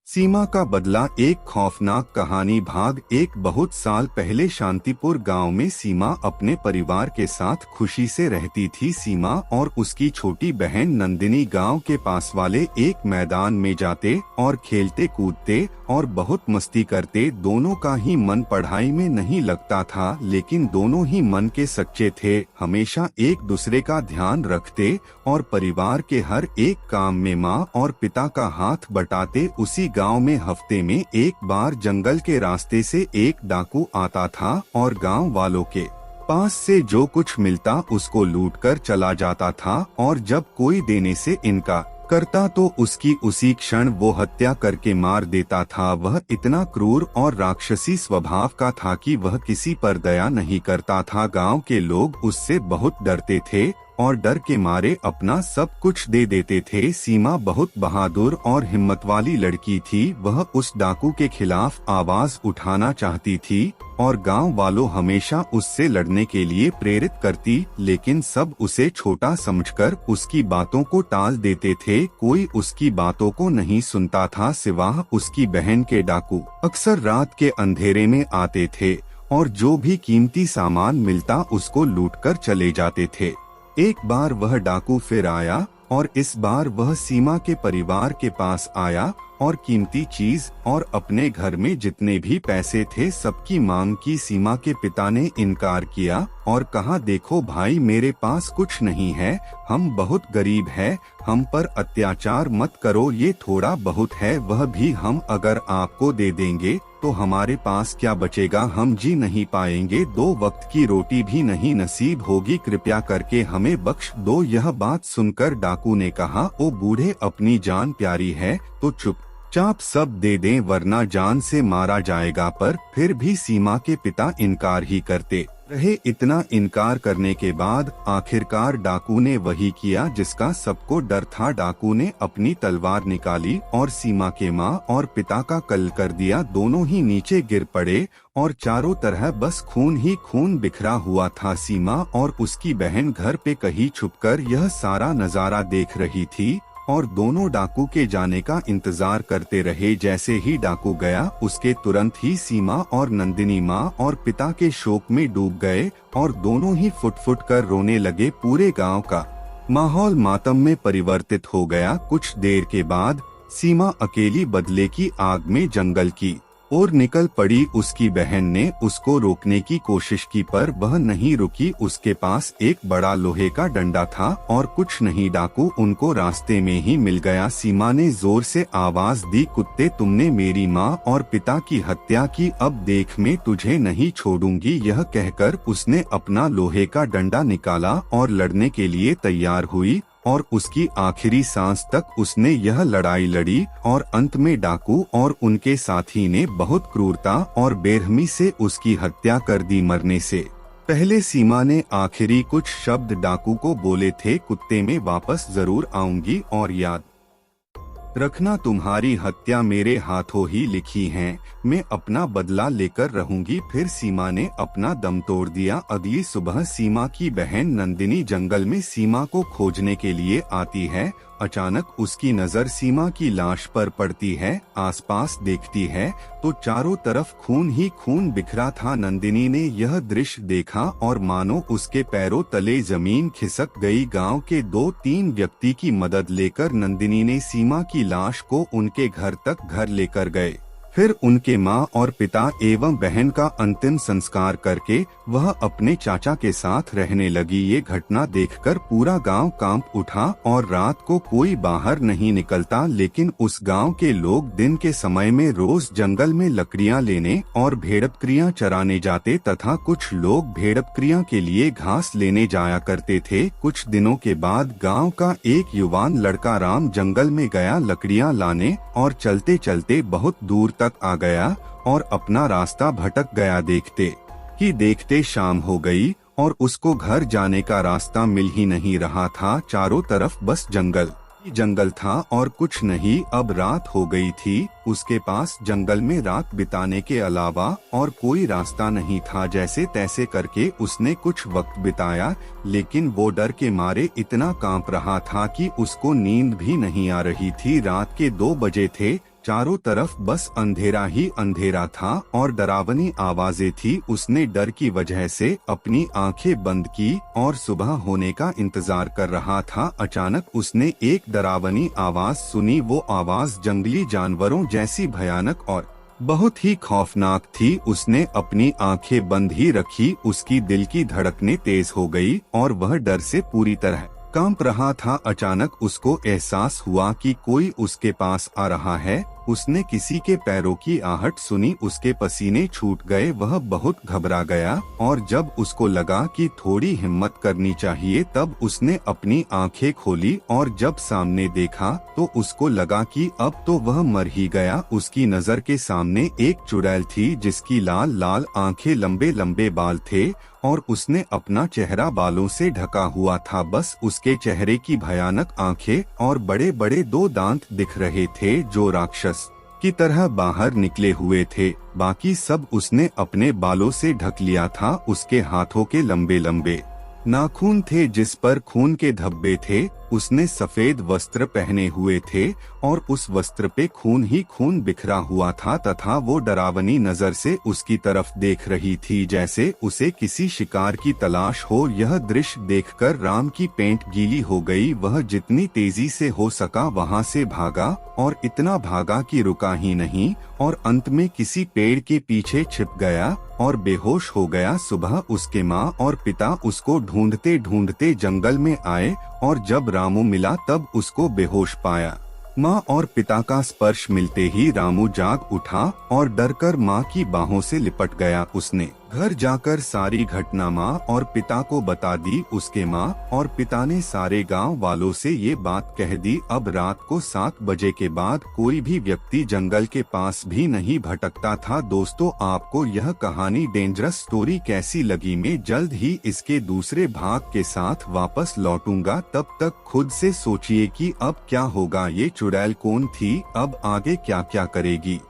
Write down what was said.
सीमा का बदला, एक खौफनाक कहानी। भाग एक बहुत साल पहले शांतिपुर गांव में सीमा अपने परिवार के साथ खुशी से रहती थी। सीमा और उसकी छोटी बहन नंदिनी गांव के पास वाले एक मैदान में जाते और खेलते कूदते और बहुत मस्ती करते। दोनों का ही मन पढ़ाई में नहीं लगता था, लेकिन दोनों ही मन के सच्चे थे। हमेशा एक दूसरे का ध्यान रखते और परिवार के हर एक काम में माँ और पिता का हाथ बटाते। उसी गांव में हफ्ते में एक बार जंगल के रास्ते से एक डाकू आता था और गांव वालों के पास से जो कुछ मिलता उसको लूटकर चला जाता था, और जब कोई देने से इनकार करता तो उसकी उसी क्षण वो हत्या करके मार देता था। वह इतना क्रूर और राक्षसी स्वभाव का था कि वह किसी पर दया नहीं करता था। गांव के लोग उससे बहुत डरते थे और डर के मारे अपना सब कुछ दे देते थे। सीमा बहुत बहादुर और हिम्मत वाली लड़की थी। वह उस डाकू के खिलाफ आवाज उठाना चाहती थी और गांव वालों हमेशा उससे लड़ने के लिए प्रेरित करती, लेकिन सब उसे छोटा समझकर उसकी बातों को टाल देते थे। कोई उसकी बातों को नहीं सुनता था सिवाय उसकी बहन के। डाकू अक्सर रात के अंधेरे में आते थे और जो भी कीमती सामान मिलता उसको लूटकर चले जाते थे। एक बार वह डाकू फिर आया और इस बार वह सीमा के परिवार के पास आया और कीमती चीज और अपने घर में जितने भी पैसे थे सबकी मांग की। सीमा के पिता ने इनकार किया और कहा, देखो भाई, मेरे पास कुछ नहीं है, हम बहुत गरीब हैं, हम पर अत्याचार मत करो, ये थोड़ा बहुत है वह भी हम अगर आपको दे देंगे तो हमारे पास क्या बचेगा, हम जी नहीं पाएंगे, 2 वक्त की रोटी भी नहीं नसीब होगी, कृपया करके हमें बख्श दो। यह बात सुनकर डाकू ने कहा, ओ बूढ़े, अपनी जान प्यारी है तो चुपचाप सब दे दें वरना जान से मारा जाएगा। पर फिर भी सीमा के पिता इनकार ही करते रहे। इतना इनकार करने के बाद आखिरकार डाकू ने वही किया जिसका सबको डर था। डाकू ने अपनी तलवार निकाली और सीमा के माँ और पिता का कत्ल कर दिया। दोनों ही नीचे गिर पड़े और चारों तरह बस खून ही खून बिखरा हुआ था। सीमा और उसकी बहन घर पे कहीं छुपकर यह सारा नजारा देख रही थी और दोनों डाकू के जाने का इंतजार करते रहे। जैसे ही डाकू गया उसके तुरंत ही सीमा और नंदिनी माँ और पिता के शोक में डूब गए और दोनों ही फुट फुट कर रोने लगे। पूरे गांव का माहौल मातम में परिवर्तित हो गया। कुछ देर के बाद सीमा अकेली बदले की आग में जंगल की ओर निकल पड़ी। उसकी बहन ने उसको रोकने की कोशिश की पर वह नहीं रुकी। उसके पास एक बड़ा लोहे का डंडा था और कुछ नहीं, डाकू उनको रास्ते में ही मिल गया। सीमा ने जोर से आवाज दी, कुत्ते, तुमने मेरी माँ और पिता की हत्या की, अब देख मैं तुझे नहीं छोड़ूंगी। यह कहकर उसने अपना लोहे का डंडा निकाला और लड़ने के लिए तैयार हुई और उसकी आखिरी सांस तक उसने यह लड़ाई लड़ी और अंत में डाकू और उनके साथी ने बहुत क्रूरता और बेरहमी से उसकी हत्या कर दी। मरने से पहले सीमा ने आखिरी कुछ शब्द डाकू को बोले थे, कुत्ते, में वापस जरूर आऊंगी और याद रखना तुम्हारी हत्या मेरे हाथों ही लिखी है, मैं अपना बदला लेकर रहूंगी। फिर सीमा ने अपना दम तोड़ दिया। अगली सुबह सीमा की बहन नंदिनी जंगल में सीमा को खोजने के लिए आती है। अचानक उसकी नजर सीमा की लाश पर पड़ती है। आसपास देखती है तो चारों तरफ खून ही खून बिखरा था। नंदिनी ने यह दृश्य देखा और मानो उसके पैरों तले जमीन खिसक गई। गांव के 2-3 व्यक्ति की मदद लेकर नंदिनी ने सीमा की लाश को उनके घर लेकर गए। फिर उनके माँ और पिता एवं बहन का अंतिम संस्कार करके वह अपने चाचा के साथ रहने लगी। ये घटना देखकर पूरा गांव कांप उठा और रात को कोई बाहर नहीं निकलता, लेकिन उस गांव के लोग दिन के समय में रोज जंगल में लकड़ियां लेने और भेड़बकरियां चराने जाते तथा कुछ लोग भेड़बकरियां के लिए घास लेने जाया करते थे। कुछ दिनों के बाद गाँव का एक युवान लड़का राम जंगल में गया लकड़ियां लाने और चलते चलते बहुत दूर तक आ गया और अपना रास्ता भटक गया। देखते ही देखते शाम हो गई और उसको घर जाने का रास्ता मिल ही नहीं रहा था। चारों तरफ बस जंगल था और कुछ नहीं। अब रात हो गई थी। उसके पास जंगल में रात बिताने के अलावा और कोई रास्ता नहीं था। जैसे तैसे करके उसने कुछ वक्त बिताया, लेकिन वो डर के मारे इतना कांप रहा था कि उसको नींद भी नहीं आ रही थी। रात के 2 बजे थे। चारों तरफ बस अंधेरा ही अंधेरा था और डरावनी आवाजें थी। उसने डर की वजह से अपनी आंखें बंद की और सुबह होने का इंतजार कर रहा था। अचानक उसने एक डरावनी आवाज सुनी। वो आवाज जंगली जानवरों जैसी भयानक और बहुत ही खौफनाक थी। उसने अपनी आंखें बंद ही रखी। उसकी दिल की धड़कनें तेज हो गई और वह डर से पूरी तरह कांप रहा था। अचानक उसको एहसास हुआ कि कोई उसके पास आ रहा है। उसने किसी के पैरों की आहट सुनी। उसके पसीने छूट गए। वह बहुत घबरा गया और जब उसको लगा कि थोड़ी हिम्मत करनी चाहिए तब उसने अपनी आंखें खोली और जब सामने देखा तो उसको लगा कि अब तो वह मर ही गया। उसकी नजर के सामने एक चुड़ैल थी जिसकी लाल लाल आंखें, लंबे लंबे बाल थे और उसने अपना चेहरा बालों से ढका हुआ था। बस उसके चेहरे की भयानक आंखें और बड़े बड़े 2 दांत दिख रहे थे जो राक्षस की तरह बाहर निकले हुए थे। बाकी सब उसने अपने बालों से ढक लिया था। उसके हाथों के लंबे लंबे नाखून थे जिस पर खून के धब्बे थे। उसने सफेद वस्त्र पहने हुए थे और उस वस्त्र पे खून ही खून बिखरा हुआ था तथा वो डरावनी नजर से उसकी तरफ देख रही थी जैसे उसे किसी शिकार की तलाश हो। यह दृश्य देखकर राम की पेंट गीली हो गई। वह जितनी तेजी से हो सका वहां से भागा और इतना भागा कि रुका ही नहीं और अंत में किसी पेड़ के पीछे छिप गया और बेहोश हो गया। सुबह उसके माँ और पिता उसको ढूंढते ढूंढते जंगल में आए और जब रामू मिला तब उसको बेहोश पाया। माँ और पिता का स्पर्श मिलते ही रामू जाग उठा और डरकर माँ की बाहों से लिपट गया। उसने घर जाकर सारी घटना माँ और पिता को बता दी। उसके माँ और पिता ने सारे गांव वालों से ये बात कह दी। अब रात को 7 बजे के बाद कोई भी व्यक्ति जंगल के पास भी नहीं भटकता था। दोस्तों, आपको यह कहानी डेंजरस स्टोरी कैसी लगी? मैं जल्द ही इसके दूसरे भाग के साथ वापस लौटूंगा। तब तक खुद से सोचिए कि अब क्या होगा। ये चुड़ैल कौन थी? अब आगे क्या क्या करेगी?